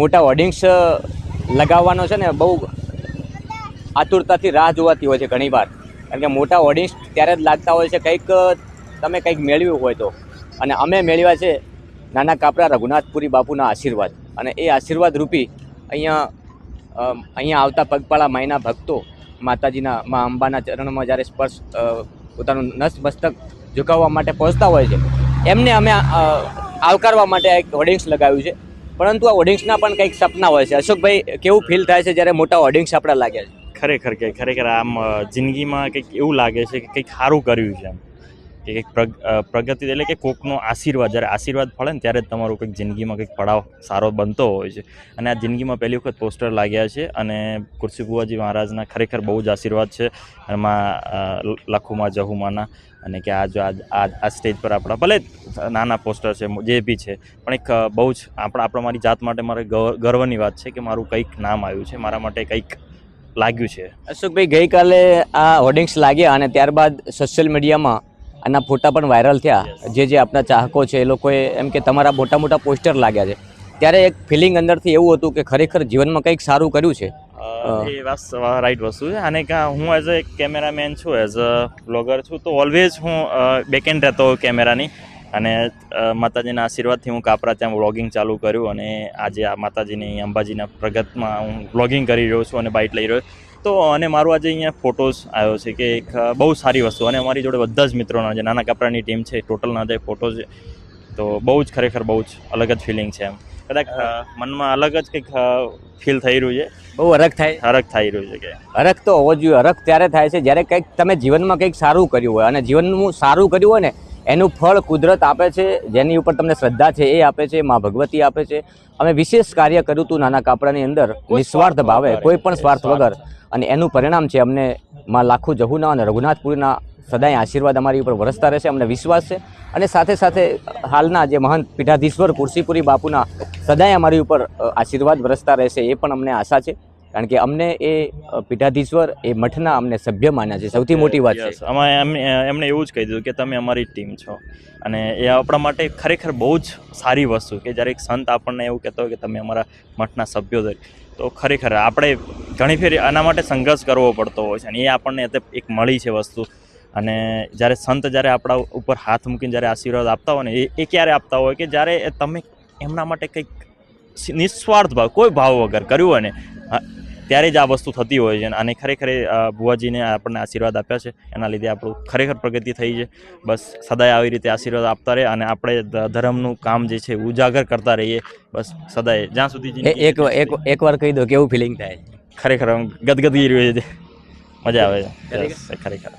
મોટા હોર્ડિંગ્સ લગાવવાનો છે ને બહુ આતુરતાથી રાહ જોવાતી હોય છે ઘણીવાર, કારણ કે મોટા હોર્ડિંગ્સ ત્યારે જ લાગતા હોય છે તમે કંઈક મેળવ્યું હોય તો. અને અમે મેળવ્યા છે નાના કાપરા રઘુનાથપુરી બાપુના આશીર્વાદ, અને એ આશીર્વાદ રૂપી અહીંયા આવતા પગપાળા માયના ભક્તો માતાજીના મા અંબાના ચરણમાં જ્યારે સ્પર્શ પોતાનું નતમસ્તક ઝુકાવવા માટે પહોંચતા હોય છે, એમને અમે આવકારવા માટે એક હોર્ડિંગ્સ લગાવ્યું છે. પરંતુ આ હોર્ડિંગ્સના પણ કંઈક સપના હોય છે. અશોકભાઈ, કેવું ફીલ થાય છે જ્યારે મોટા હોર્ડિંગ્સ આપણા લાગ્યા છે? ખરેખર આમ જિંદગીમાં કંઈક એવું લાગે છે કે કંઈક સારું કર્યું છે, એમ કે કંઈક પ્રગતિ, એટલે કે કોકનો આશીર્વાદ, જ્યારે આશીર્વાદ ફળે ને ત્યારે જ તમારું કંઈક જિંદગીમાં કંઈક પડાવ સારો બનતો હોય છે. અને આ જિંદગીમાં પહેલી વખત પોસ્ટર લાગ્યા છે, અને કુર્સી બુવાજી મહારાજના ખરેખર બહુ જ આશીર્વાદ છે. એમાં લખુમાં જહુમાના, અને કે આ સ્ટેજ પર આપણા ભલે નાના પોસ્ટર છે જે બી છે, પણ એક બહુ જ મારી જાત માટે મારે ગર્વની વાત છે કે મારું કંઈક નામ આવ્યું છે, મારા માટે કંઈક લાગ્યું છે. અશોકભાઈ, ગઈકાલે આ હોર્ડિંગ્સ લાગ્યા અને ત્યારબાદ સોશિયલ મીડિયામાં આના ફોટા પણ વાયરલ થયા. જે આપણા ચાહકો છે એ લોકોએ એમ કે તમારા મોટા મોટા પોસ્ટર લાગ્યા છે, ત્યારે એક ફિલિંગ અંદરથી એવું હતું કે ખરેખર જીવનમાં કંઈક સારું કર્યું છે. એ રાઈટ વસ્તુ છે. અને હું એઝ અ કેમેરામેન છું, એઝ અ બ્લોગર છું, તો ઓલવેઝ હું બેકએન્ડ રહેતો હોઉં કેમેરાની. અને માતાજીના આશીર્વાદથી હું કાપરા ત્યાં વ્લોગિંગ ચાલુ કર્યું, અને આજે આ માતાજીની અંબાજીના પ્રગટમાં હું વ્લોગિંગ કરી રહ્યો છું અને બાઇટ લઈ રહ્યો. તો અને મારું આજે અહીંયા ફોટોઝ આવ્યો છે કે એક બહુ સારી વસ્તુ, અને અમારી જોડે બધા જ મિત્રોના જે નાના કાપરાની ટીમ છે ટોટલના જે ફોટોઝ, તો બહુ જ ખરેખર બહુ જ અલગ જ ફિલિંગ છે. એમ કદાચ મનમાં અલગ જ કંઈક ફીલ થઈ રહ્યું છે. બહુ હરખ થઈ રહ્યું છે કે હરખ તો હોવો જોઈએ. હરખ ત્યારે થાય છે જ્યારે કંઈક તમે જીવનમાં કંઈક સારું કર્યું હોય, અને જીવનનું સારું કર્યું હોય ને એનું ફળ કુદરત આપે છે. જેની ઉપર તમને શ્રદ્ધા છે એ આપે છે, મા ભગવતી આપે છે. અમે વિશેષ કાર્ય કર્યું હતું નાના કાપરાની અંદર, નિસ્વાર્થ ભાવે, કોઈ પણ સ્વાર્થ વગર, અને એનું પરિણામ છે અમને માં લાખો જહુના અને રઘુનાથપુરીના સદાય આશીર્વાદ અમારી ઉપર વરસતા રહેશે, અમને વિશ્વાસ છે. અને સાથે સાથે હાલના જે મહંત પીઠાધીશ્વર કુર્સીપુરી બાપુના સદાય અમારી ઉપર આશીર્વાદ વરસતા રહેશે, એ પણ અમને આશા છે. કારણ કે અમને એ પીઠાધીશ્વર એ મઠના અમને સભ્ય માન્યા છે, સૌથી મોટી વાત છે. એમણે એવું જ કહી દીધું કે તમે અમારી ટીમ છો, અને એ આપણા માટે ખરેખર બહુ જ સારી વસ્તુ કે જ્યારે એક સંત આપણને એવું કહેતો હોય કે તમે અમારા મઠના સભ્યો છો, તો ખરેખર આપણે ઘણી ફેર આના માટે સંઘર્ષ કરવો પડતો હોય છે, અને એ આપણને એક મળી છે વસ્તુ. અને જ્યારે સંત આપણા ઉપર હાથ મૂકીને જ્યારે આશીર્વાદ આપતા હોય ને, એ ક્યારે આપતા હોય કે જ્યારે તમે એમના માટે કંઈક નિસ્વાર્થ ભાવ, કોઈ ભાવ વગર કર્યું હોય ને, ત્યારે જ આ વસ્તુ થતી હોય છે. અને ખરેખર બુવાજીને આપણને આશીર્વાદ આપ્યા છે, એના લીધે આપણું ખરેખર પ્રગતિ થઈ છે. બસ સદાય આવી રીતે આશીર્વાદ આપતા રહે, અને આપણે ધર્મનું કામ જે છે ઉજાગર કરતા રહીએ, બસ સદાય, જ્યાં સુધી. એકવાર કહી દો, કેવું ફિલિંગ થાય? ખરેખર ગદગદી રહ્યું છે, મજા આવે છે ખરેખર.